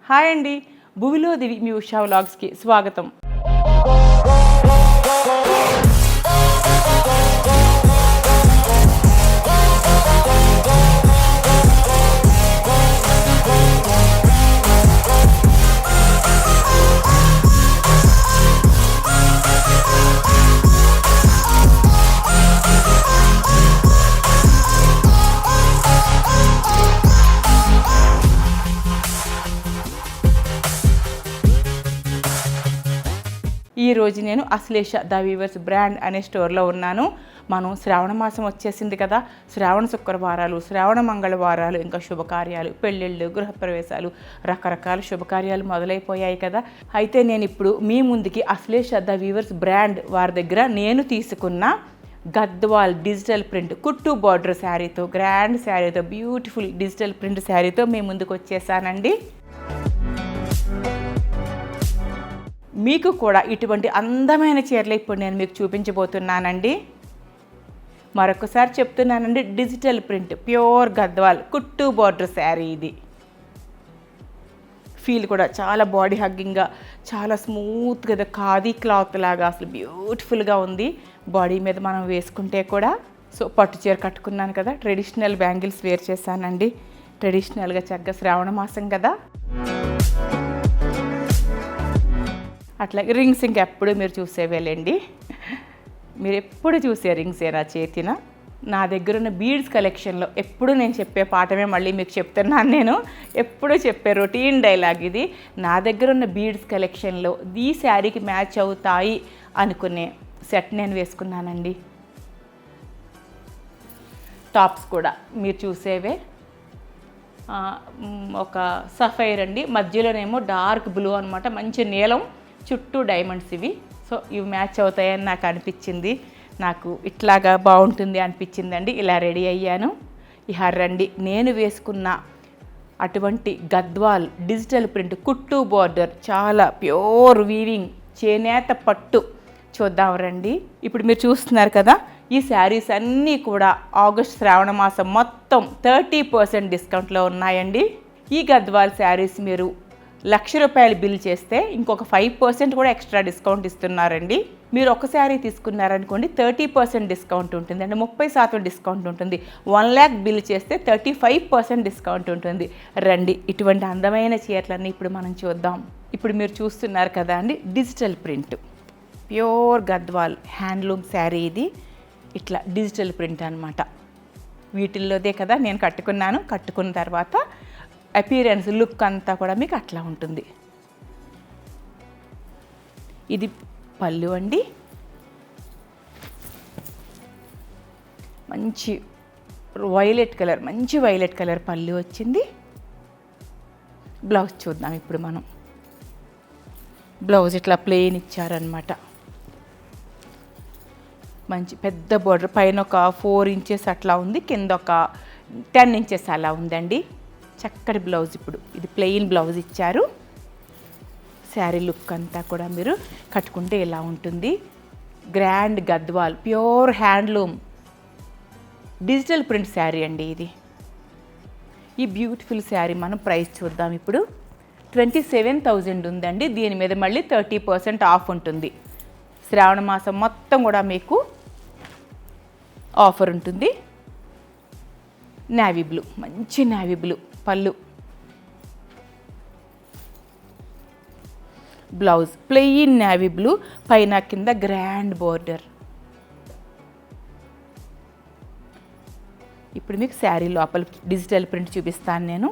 Hi అండి, భువిలో దివి మీ ఉషా వ్లాగ్స్కి స్వాగతం. ఈరోజు నేను అశ్లేష ద వీవర్స్ బ్రాండ్ అనే స్టోర్లో ఉన్నాను. మనం శ్రావణ మాసం వచ్చేసింది కదా, శ్రావణ శుక్రవారాలు, శ్రావణ మంగళవారాలు, ఇంకా శుభకార్యాలు, పెళ్ళిళ్ళు, గృహప్రవేశాలు, రకరకాల శుభకార్యాలు మొదలైపోయాయి కదా. అయితే నేను ఇప్పుడు మీ ముందుకి అశ్లేష ద వీవర్స్ బ్రాండ్ వారి దగ్గర నేను తీసుకున్న గద్వాల్ డిజిటల్ ప్రింట్ కుట్టు బార్డర్ శారీతో, గ్రాండ్ శారీతో, బ్యూటిఫుల్ డిజిటల్ ప్రింట్ శారీతో మీ ముందుకు వచ్చేసానండి. మీకు కూడా ఇటువంటి అందమైన చీరలు ఇప్పుడు నేను మీకు చూపించబోతున్నానండి. మరొకసారి చెప్తున్నానండి, డిజిటల్ ప్రింట్ ప్యూర్ గద్వాల్ కుట్టు బార్డర్ శారీ. ఇది ఫీల్ కూడా చాలా బాడీ హగ్గింగ్గా, చాలా స్మూత్గా ఖాదీ క్లాత్ లాగా అసలు బ్యూటిఫుల్గా ఉంది. బాడీ మీద మనం వేసుకుంటే కూడా. సో పట్టు చీర కట్టుకున్నాను కదా, ట్రెడిషనల్ బ్యాంగిల్స్ వేర్ చేశానండి. ట్రెడిషనల్గా చక్కగా శ్రావణ మాసం కదా. అట్లాగే రింగ్స్ ఇంకెప్పుడు మీరు చూసేవేలేండి, మీరు ఎప్పుడు చూసే రింగ్సే నా చేతిన. నా దగ్గర ఉన్న బీడ్స్ కలెక్షన్లో ఎప్పుడు నేను చెప్పే పాఠమే మళ్ళీ మీకు చెప్తున్నాను. నేను ఎప్పుడు చెప్పే రొటీన్ డైలాగ్ ఇది. నా దగ్గర ఉన్న బీడ్స్ కలెక్షన్లో ఈ శారీకి మ్యాచ్ అవుతాయి అనుకునే సెట్ నేను వేసుకున్నానండి. టాప్స్ కూడా మీరు చూసేవే, ఒక సఫైర్ అండి, మధ్యలోనేమో డార్క్ బ్లూ అనమాట, మంచి నీలం, చుట్టూ డైమండ్స్. ఇవి సో ఇవి మ్యాచ్ అవుతాయని నాకు అనిపించింది. నాకు ఇట్లాగా బాగుంటుంది అనిపించిందండి. ఇలా రెడీ అయ్యాను. ఇహ రండి, నేను వేసుకున్న అటువంటి గద్వాల్ డిజిటల్ ప్రింట్ కుట్టు బార్డర్, చాలా ప్యూర్ వీవింగ్ చేనేత పట్టు చూద్దాం రండి. ఇప్పుడు మీరు చూస్తున్నారు కదా, ఈ శారీస్ అన్నీ కూడా ఆగస్ట్ శ్రావణ మాసం మొత్తం 30% డిస్కౌంట్లో ఉన్నాయండి. ఈ గద్వాల్ శారీస్ మీరు ₹1,00,000 బిల్ చేస్తే ఇంకొక 5% కూడా ఎక్స్ట్రా డిస్కౌంట్ ఇస్తున్నారండి. మీరు ఒక శారీ తీసుకున్నారనుకోండి 30% డిస్కౌంట్ ఉంటుంది, అంటే 30% డిస్కౌంట్ ఉంటుంది. 1,00,000 బిల్ చేస్తే 35% డిస్కౌంట్ ఉంటుంది. రండి, ఇటువంటి అందమైన చీరలన్నీ ఇప్పుడు మనం చూద్దాం. ఇప్పుడు మీరు చూస్తున్నారు కదా అండి, digital print pure Gadwal handloom sari. ఇది ఇట్లా డిజిటల్ ప్రింట్ అనమాట. వీటిల్లోదే కదా నేను కట్టుకున్నాను. కట్టుకున్న తర్వాత అపీరెన్స్ లుక్ అంతా కూడా మీకు అట్లా ఉంటుంది. ఇది పళ్ళు అండి, మంచి వైలెట్ కలర్, మంచి వైలెట్ కలర్ పళ్ళు వచ్చింది. బ్లౌజ్ చూద్దాం ఇప్పుడు మనం. బ్లౌజ్ ఇట్లా ప్లెయిన్ ఇచ్చారనమాట. మంచి పెద్ద బోర్డర్, పైన ఒక 4 ఇంచెస్ అట్లా ఉంది, కింద ఒక 10 ఇంచెస్ అలా ఉందండి. చక్కటి బ్లౌజ్. ఇప్పుడు ఇది ప్లెయిన్ బ్లౌజ్ ఇచ్చారు. శారీ లుక్ అంతా కూడా మీరు కట్టుకుంటే ఇలా ఉంటుంది. Grand Gadwal pure handloom digital print sari అండి ఇది. ఈ బ్యూటిఫుల్ శారీ మనం ప్రైస్ చూద్దాం ఇప్పుడు. 27,000 ఉందండి. దీని మీద మళ్ళీ 30% ఆఫ్ ఉంటుంది. శ్రావణ మాసం మొత్తం కూడా మీకు ఆఫర్ ఉంటుంది. నేవీ బ్లూ, మంచి నేవీ బ్లూ పళ్ళు. బ్లౌజ్ ప్లెయిన్ నేవీ బ్లూ, పైన కింద గ్రాండ్ బోర్డర్. ఇప్పుడు మీకు శారీ లోపల డిజిటల్ ప్రింట్ చూపిస్తాను నేను.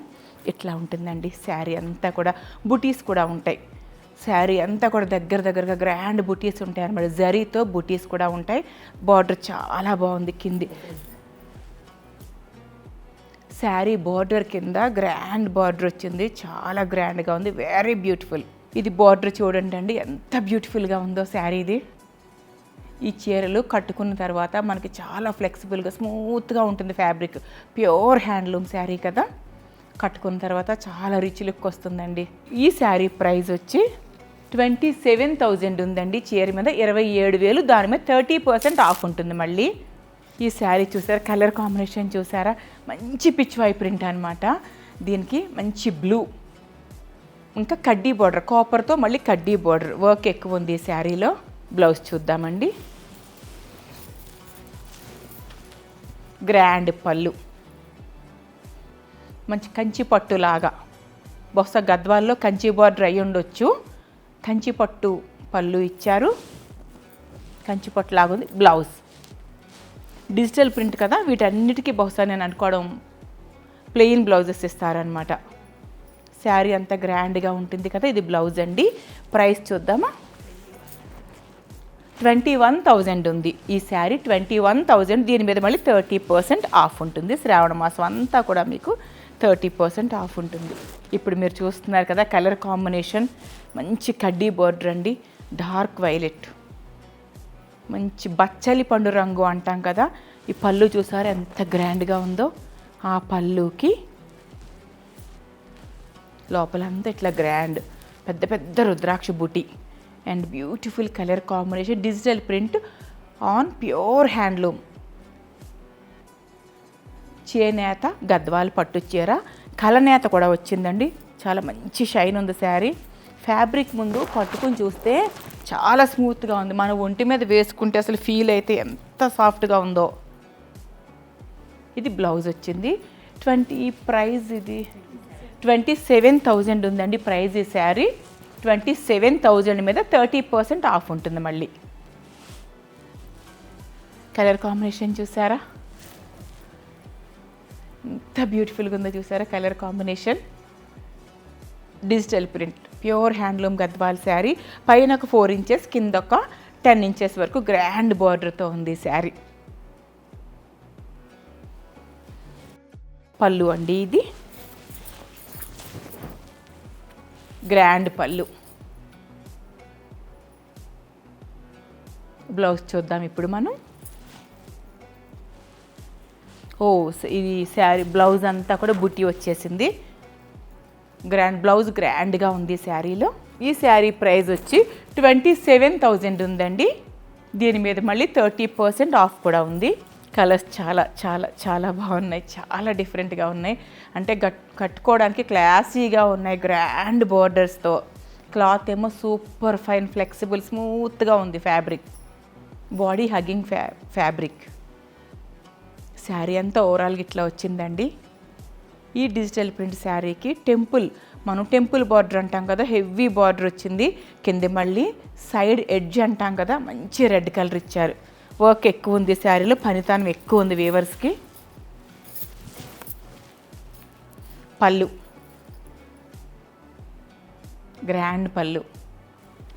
ఇట్లా ఉంటుందండి శారీ అంతా కూడా. బుటీస్ కూడా ఉంటాయి. శారీ అంతా కూడా దగ్గరగా గ్రాండ్ బుటీస్ ఉంటాయి అన్నమాట. జరీతో బుటీస్ కూడా ఉంటాయి. బార్డర్ చాలా బాగుంది. కింది శారీ బార్డర్ కింద గ్రాండ్ బార్డర్ వచ్చింది. చాలా గ్రాండ్గా ఉంది, వెరీ బ్యూటిఫుల్. ఇది బార్డర్ చూడండి అండి, ఎంత బ్యూటిఫుల్గా ఉందో శారీ ఇది. ఈ చీరలు కట్టుకున్న తర్వాత మనకి చాలా ఫ్లెక్సిబుల్గా స్మూత్గా ఉంటుంది ఫ్యాబ్రిక్. ప్యూర్ హ్యాండ్లూమ్ శారీ కదా, కట్టుకున్న తర్వాత చాలా రిచ్ లుక్ వస్తుందండి. ఈ శారీ ప్రైస్ వచ్చి 27,000 ఉందండి. చీర మీద 27,000, దాని మీద 30% ఆఫ్ ఉంటుంది మళ్ళీ. ఈ శారీ చూసారా, కలర్ కాంబినేషన్ చూసారా, మంచి పిచ్ వై ప్రింట్ అనమాట. దీనికి మంచి బ్లూ, ఇంకా కడ్డీ బార్డర్, కాపర్తో మళ్ళీ కడ్డీ బార్డర్ వర్క్ ఎక్కువ ఉంది ఈ శారీలో. బ్లౌజ్ చూద్దామండి. గ్రాండ్ పళ్ళు, మంచి కంచి పట్టులాగా, బహుశా గద్వాల్లో కంచి బార్డర్ అయి ఉండొచ్చు. కంచి పట్టు పళ్ళు ఇచ్చారు, కంచి పట్టు లాగా ఉంది. బ్లౌజ్ డిజిటల్ ప్రింట్ కదా, వీటన్నిటికీ బహుశా నేను అనుకోవడం ప్లెయిన్ బ్లౌజెస్ ఇస్తారనమాట. శారీ అంత గ్రాండ్గా ఉంటుంది కదా. ఇది బ్లౌజ్ అండి. ప్రైస్ చూద్దామా. 21,000 ఉంది ఈ శారీ. 21,000. దీని మీద మళ్ళీ 30% ఆఫ్ ఉంటుంది. శ్రావణ మాసం అంతా కూడా మీకు 30% ఆఫ్ ఉంటుంది. ఇప్పుడు మీరు చూస్తున్నారు కదా కలర్ కాంబినేషన్, మంచి కడ్డీ బోర్డర్ అండి. డార్క్ వైలెట్, మంచి బచ్చలి పండు రంగు అంటాం కదా. ఈ పళ్ళు చూసారా ఎంత గ్రాండ్గా ఉందో. ఆ పళ్ళుకి లోపలంతా ఇట్లా గ్రాండ్ పెద్ద పెద్ద రుద్రాక్ష బుటీ and beautiful colour combination. Digital print on pure handloom. చేనేత గద్వాల్ పట్టు చీర, కలనేత కూడా వచ్చిందండి. చాలా మంచి షైన్ ఉంది శారీ. ఫ్యాబ్రిక్ ముందు పట్టుకుని చూస్తే చాలా స్మూత్గా ఉంది. మన ఒంటి మీద వేసుకుంటే అసలు ఫీల్ అయితే ఎంత సాఫ్ట్గా ఉందో. ఇది బ్లౌజ్ వచ్చింది. ప్రైస్ ఇది 27,000 ఉందండి ప్రైజ్. ఈ శారీ 27,000 మీద 30% ఆఫ్ ఉంటుంది. మళ్ళీ కలర్ కాంబినేషన్ చూసారా ఎంత బ్యూటిఫుల్గా ఉందో. చూసారా colour combination. Digital print pure handloom Gadwal sari. పైన ఒక 4 ఇంచెస్, కింద ఒక 10 ఇంచెస్ వరకు గ్రాండ్ బార్డర్తో ఉంది శారీ. పళ్ళు అండి ఇది. గ్రాండ్ పళ్ళు. బ్లౌజ్ చూద్దాం ఇప్పుడు మనం. ఇది శారీ బ్లౌజ్ అంతా కూడా బుట్టి వచ్చేసింది. గ్రాండ్ బ్లౌజ్ గ్రాండ్గా ఉంది శారీలో. ఈ శారీ ప్రైస్ వచ్చి 27,000 ఉందండి. దీని మీద మళ్ళీ 30% ఆఫ్ కూడా ఉంది. కలర్స్ చాలా చాలా చాలా బాగున్నాయి, చాలా డిఫరెంట్గా ఉన్నాయి. అంటే కట్టుకోవడానికి క్లాసీగా ఉన్నాయి, గ్రాండ్ బోర్డర్స్తో. క్లాత్ ఏమో సూపర్ ఫైన్, ఫ్లెక్సిబుల్, స్మూత్గా ఉంది fabric. Body hugging fabric. Sari అంతా ఓవరాల్గా ఇట్లా వచ్చిందండి. ఈ డిజిటల్ ప్రింట్ శారీకి మనం టెంపుల్ బార్డర్ అంటాం కదా, హెవీ బార్డర్ వచ్చింది. కింద మళ్ళీ సైడ్ ఎడ్జ్ అంటాం కదా, మంచి రెడ్ కలర్ ఇచ్చారు. వర్క్ ఎక్కువ ఉంది శారీలో, పనితనం ఎక్కువ ఉంది వీవర్స్కి. పళ్ళు గ్రాండ్ పళ్ళు.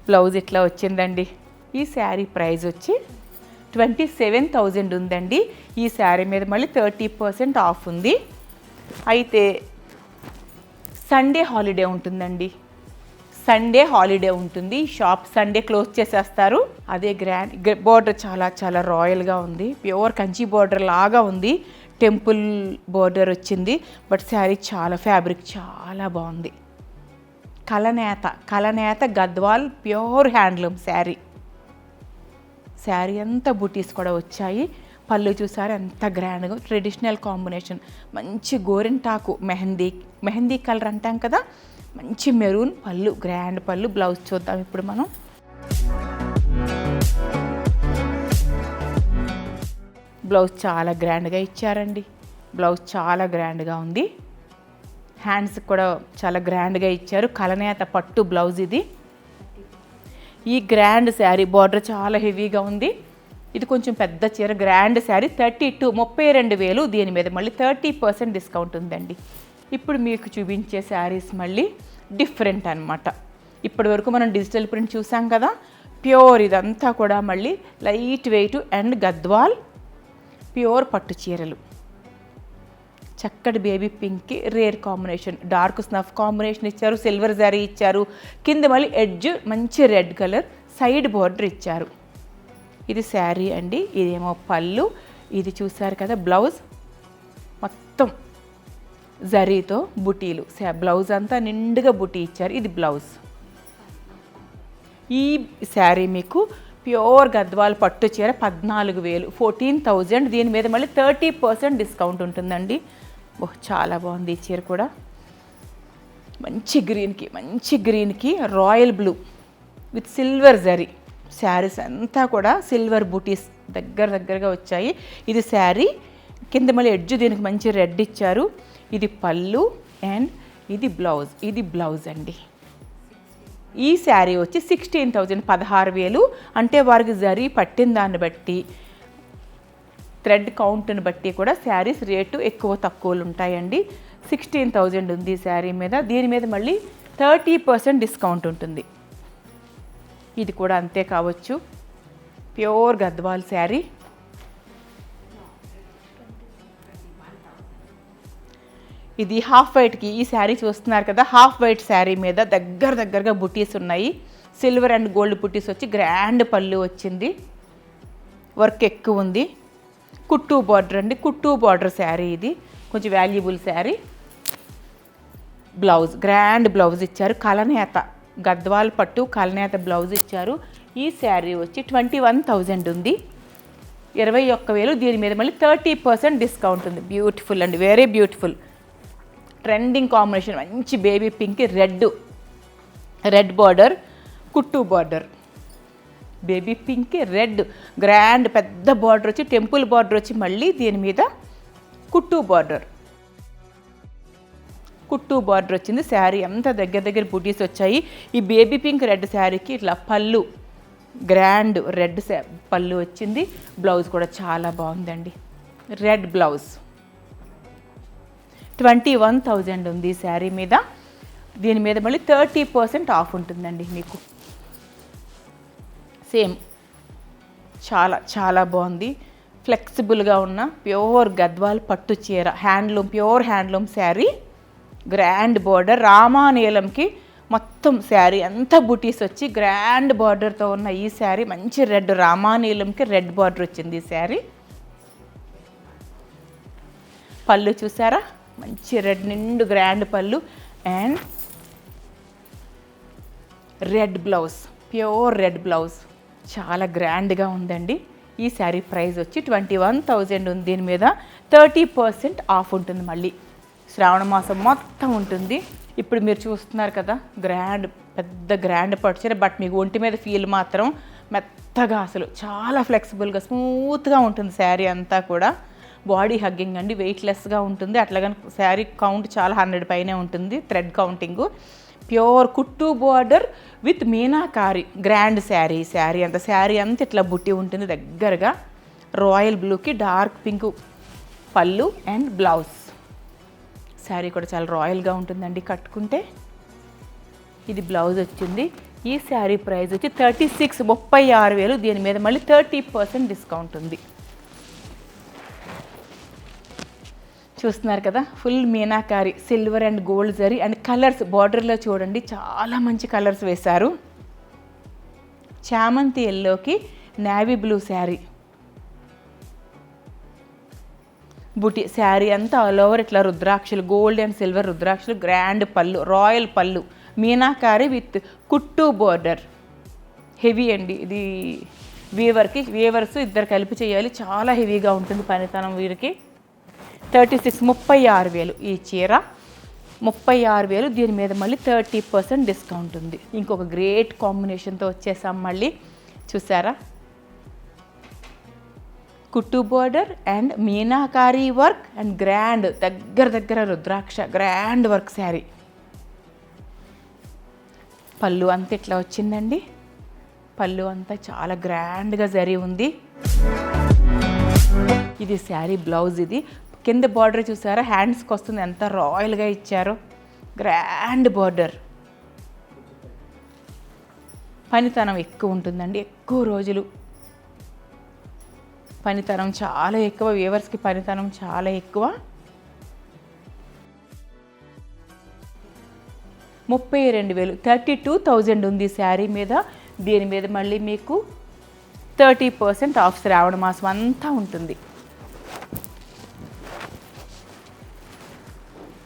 బ్లౌజ్ ఇట్లా వచ్చిందండి. ఈ శారీ ప్రైస్ వచ్చి 27,000 ఉందండి. ఈ శారీ మీద మళ్ళీ 30% ఆఫ్ ఉంది. అయితే సండే హాలిడే ఉంటుందండి. సండే హాలిడే ఉంటుంది. షాప్ సండే క్లోజ్ చేసేస్తారు. అదే గ్రాండ్ బార్డర్ చాలా చాలా రాయల్గా ఉంది. ప్యూర్ కంచి బార్డర్ లాగా ఉంది. టెంపుల్ బార్డర్ వచ్చింది. బట్ శారీ చాలా ఫ్యాబ్రిక్ చాలా బాగుంది. కలనేత గద్వాల్ ప్యూర్ హ్యాండ్లూమ్ శారీ. శారీ అంతా బుటీస్ కూడా వచ్చాయి. పళ్ళు చూసారు ఎంత గ్రాండ్గా. ట్రెడిషనల్ కాంబినేషన్, మంచి గోరింటాకు మెహందీ కలర్ అంటాం కదా, మంచి మెరూన్ పళ్ళు, గ్రాండ్ పళ్ళు. బ్లౌజ్ చూద్దాం ఇప్పుడు మనం. బ్లౌజ్ చాలా గ్రాండ్గా ఇచ్చారండి. బ్లౌజ్ చాలా గ్రాండ్గా ఉంది. హ్యాండ్స్ కూడా చాలా గ్రాండ్గా ఇచ్చారు. కలనేత పట్టు బ్లౌజ్ ఇది. ఈ గ్రాండ్ శారీ బార్డర్ చాలా హెవీగా ఉంది. ఇది కొంచెం పెద్ద చీర, గ్రాండ్ శారీ. 32,000. దీని మీద మళ్ళీ 30% డిస్కౌంట్ ఉందండి. ఇప్పుడు మీకు చూపించే శారీస్ మళ్ళీ డిఫరెంట్ అనమాట. ఇప్పటి వరకు మనం డిజిటల్ ప్రింట్ చూసాం కదా, ప్యూర్. ఇదంతా కూడా మళ్ళీ light weight and Gadwal pure పట్టు చీరలు. చక్కటి బేబీ పింక్కి rare combination, dark snuff combination ఇచ్చారు. సిల్వర్ జరీ ఇచ్చారు. కింద మళ్ళీ ఎడ్జ్ మంచి రెడ్ కలర్, సైడ్ బార్డర్ ఇచ్చారు. ఇది శారీ అండి. ఇదేమో పళ్ళు. ఇది చూసారు కదా బ్లౌజ్ మొత్తం జరీతో బుటీలు. బ్లౌజ్ అంతా నిండుగా బుటీ ఇచ్చారు. ఇది బ్లౌజ్. ఈ శారీ మీకు ప్యూర్ గద్వాల్ పట్టు చీర 14,000, 14,000. దీని మీద మళ్ళీ 30% డిస్కౌంట్ ఉంటుందండి. చాలా బాగుంది ఈ చీర కూడా. మంచి గ్రీన్కి royal blue with silver zari. Saris అంతా కూడా సిల్వర్ బూటీస్ దగ్గరగా వచ్చాయి. ఇది శారీ కింద మళ్ళీ ఎడ్జ్ దీనికి మంచి రెడ్ ఇచ్చారు. ఇది పళ్ళు అండ్ ఇది బ్లౌజ్ అండి. ఈ శారీ వచ్చి 16,000, 16,000. అంటే వారికి జరీ పట్టిన దాన్ని బట్టి థ్రెడ్ కౌంట్ని బట్టి కూడా శారీస్ రేటు ఎక్కువ తక్కువలు ఉంటాయండి. 16,000 ఉంది ఈ శారీ మీద. దీని మీద మళ్ళీ 30% డిస్కౌంట్ ఉంటుంది. ఇది కూడా అంతే కావచ్చు. ప్యూర్ గద్వాల్ శారీ. ఇది హాఫ్ వైట్కి ఈ శారీ చూస్తున్నారు కదా, హాఫ్ వైట్ శారీ మీద దగ్గరగా బుటీస్ ఉన్నాయి. సిల్వర్ అండ్ గోల్డ్ బుటీస్ వచ్చి గ్రాండ్ పళ్ళు వచ్చింది. వర్క్ ఎక్కువ ఉంది. కుట్టు బార్డర్ అండి, కుట్టు బార్డర్ శారీ. ఇది కొంచెం valuable sari. Blouse grand blouse ఇచ్చారు. కలనేత గద్వాల్ పట్టు కలనేత బ్లౌజ్ ఇచ్చారు. ఈ శారీ వచ్చి 21,000 ఉంది. 21,000. దీని మీద మళ్ళీ 30% డిస్కౌంట్ ఉంది. బ్యూటిఫుల్ అండి, వెరీ బ్యూటిఫుల్. ట్రెండింగ్ కాంబినేషన్ మంచి బేబీ పింక్ రెడ్ బార్డర్, కుట్టు border. Baby pink red grand పెద్ద బార్డర్ వచ్చి టెంపుల్ బార్డర్ వచ్చి మళ్ళీ దీని మీద కుట్టు బార్డర్ వచ్చింది. శారీ అంతా దగ్గర బుటీస్ వచ్చాయి. ఈ బేబీ పింక్ రెడ్ శారీకి ఇట్లా పళ్ళు గ్రాండ్ రెడ్ పళ్ళు వచ్చింది. బ్లౌజ్ కూడా చాలా బాగుందండి, రెడ్ బ్లౌజ్. 21,000 ఉంది ఈ శారీ మీద. దీని మీద మళ్ళీ 30% ఆఫ్ ఉంటుందండి మీకు. సేమ్ చాలా బాగుంది. ఫ్లెక్సిబుల్గా ఉన్న ప్యూర్ గద్వాల్ పట్టు చీర, pure handloom sari. Grand border రామానీలంకి మొత్తం శారీ అంతా బుటీస్ వచ్చి గ్రాండ్ బార్డర్తో ఉన్న ఈ శారీ మంచి రెడ్ రామానీలంకి రెడ్ బార్డర్ వచ్చింది ఈ శారీ. పళ్ళు చూసారా, మంచి రెడ్ నిండు గ్రాండ్ పళ్ళు and red blouse, pure red blouse. చాలా గ్రాండ్గా ఉందండి. ఈ శారీ ప్రైస్ వచ్చి 21,000 ఉంది. దీని మీద 30% ఆఫ్ ఉంటుంది. మళ్ళీ శ్రావణ మాసం మొత్తం ఉంటుంది. ఇప్పుడు మీరు చూస్తున్నారు కదా, పెద్ద గ్రాండ్ పట్టుచీర. బట్ మీకు ఒంటి మీద ఫీల్ మాత్రం మెత్తగా, అసలు చాలా ఫ్లెక్సిబుల్గా స్మూత్గా ఉంటుంది శారీ అంతా కూడా. బాడీ హగ్గింగ్ అండి, వెయిట్లెస్గా ఉంటుంది. అట్లాగని శారీ కౌంట్ చాలా 100 పైనే ఉంటుంది, థ్రెడ్ కౌంటింగ్. ప్యూర్ కుట్టు border with meenakari grand sari అంతా ఇట్లా బుట్టి ఉంటుంది దగ్గరగా. రాయల్ బ్లూకి డార్క్ పింక్ పళ్ళు అండ్ బ్లౌజ్. శారీ కూడా చాలా రాయల్గా ఉంటుందండి కట్టుకుంటే. ఇది బ్లౌజ్ వచ్చింది. ఈ శారీ ప్రైస్ వచ్చి 36,000. దీని మీద మళ్ళీ 30% డిస్కౌంట్ ఉంది. చూస్తున్నారు కదా, full meenakari silver and gold zari and colours బార్డర్లో చూడండి, చాలా మంచి కలర్స్ వేశారు. చామంతి ఎల్లోకి నేవీ బ్లూ శారీ. బుటీ శారీ అంతా ఆల్ ఓవర్ ఇట్లా రుద్రాక్షలు, గోల్డ్ అండ్ సిల్వర్ రుద్రాక్షలు, గ్రాండ్ పళ్ళు, రాయల్ పళ్ళు, మీనాకారి విత్ కుట్టు బోర్డర్. హెవీ అండి ఇది. వీవర్స్ ఇద్దరు కలిపి చేయాలి. చాలా హెవీగా ఉంటుంది పనితనం వీరికి. 36,000 ఈ చీర. 36,000. దీని మీద మళ్ళీ 30% డిస్కౌంట్ ఉంది. ఇంకొక గ్రేట్ కాంబినేషన్తో వచ్చేసాం మళ్ళీ. చూసారా, కుట్టు border and meenakari work and grand దగ్గర రుద్రాక్ష గ్రాండ్ వర్క్ శారీ. పళ్ళు అంతా ఇట్లా వచ్చిందండి. పళ్ళు అంతా చాలా గ్రాండ్గా జరీ ఉంది. ఇది శారీ బ్లౌజ్. ఇది కింద బార్డర్ చూసారా, హ్యాండ్స్కి వస్తుంది, ఎంత రాయల్గా ఇచ్చారో. Grand border. పనితనం ఎక్కువ ఉంటుందండి, ఎక్కువ రోజులు పనితనం చాలా ఎక్కువ. వ్యూవర్స్కి పనితనం చాలా ఎక్కువ. 32,000 32,000 ఉంది శారీ మీద. దీని మీద మళ్ళీ మీకు 30% ఆఫ్ శ్రావణ మాసం అంతా ఉంటుంది.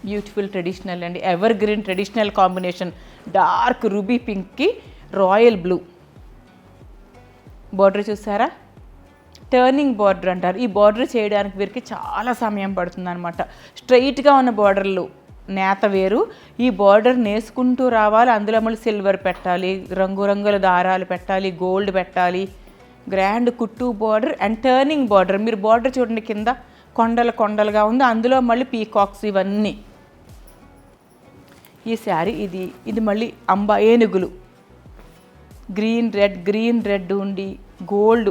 బ్యూటిఫుల్ ట్రెడిషనల్ అండి, evergreen traditional combination. Dark ruby పింక్కి రాయల్ బ్లూ. బార్డర్ చూసారా, టర్నింగ్ బార్డర్ అంటారు. ఈ బార్డర్ చేయడానికి వీరికి చాలా సమయం పడుతుంది అనమాట. స్ట్రైట్గా ఉన్న బార్డర్లు నేత వేరు. ఈ బార్డర్ నేసుకుంటూ రావాలి, అందులో మళ్ళీ సిల్వర్ పెట్టాలి, రంగురంగుల దారాలు పెట్టాలి, గోల్డ్ పెట్టాలి. గ్రాండ్ కుట్టు బార్డర్ అండ్ టర్నింగ్ బార్డర్. మీరు బార్డర్ చూడండి, కింద కొండలు కొండలుగా ఉంది, అందులో మళ్ళీ పీకాక్స్ ఇవన్నీ. ఈ శారీ ఇది మళ్ళీ ఏనుగులు, గ్రీన్ రెడ్ ఉండి గోల్డ్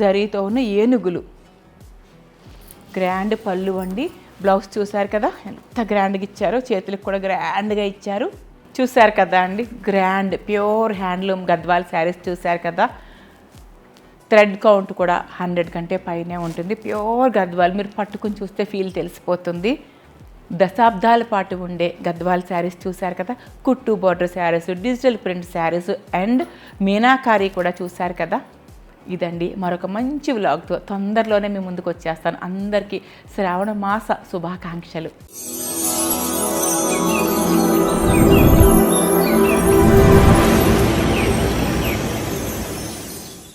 జరీతో ఉన్న ఏనుగులు. గ్రాండ్ పళ్ళు అండి. బ్లౌజ్ చూసారు కదా ఎంత గ్రాండ్గా ఇచ్చారో, చేతులకు కూడా గ్రాండ్గా ఇచ్చారు. చూసారు కదా అండి, grand pure handloom Gadwal saris చూసారు కదా. థ్రెడ్ కౌంట్ కూడా 100 కంటే పైనే ఉంటుంది. ప్యూర్ గద్వాల్, మీరు పట్టుకుని చూస్తే ఫీల్ తెలిసిపోతుంది. దశాబ్దాల పాటు ఉండే గద్వాల్ శారీస్ చూసారు కదా. కుట్టు border saris, digital print saris and meenakari కూడా చూసారు కదా. ఇదండి మరొక మంచి వ్లాగ్తో తొందరలోనే మీ ముందుకు వచ్చేస్తాను. అందరికీ శ్రావణ మాస శుభాకాంక్షలు.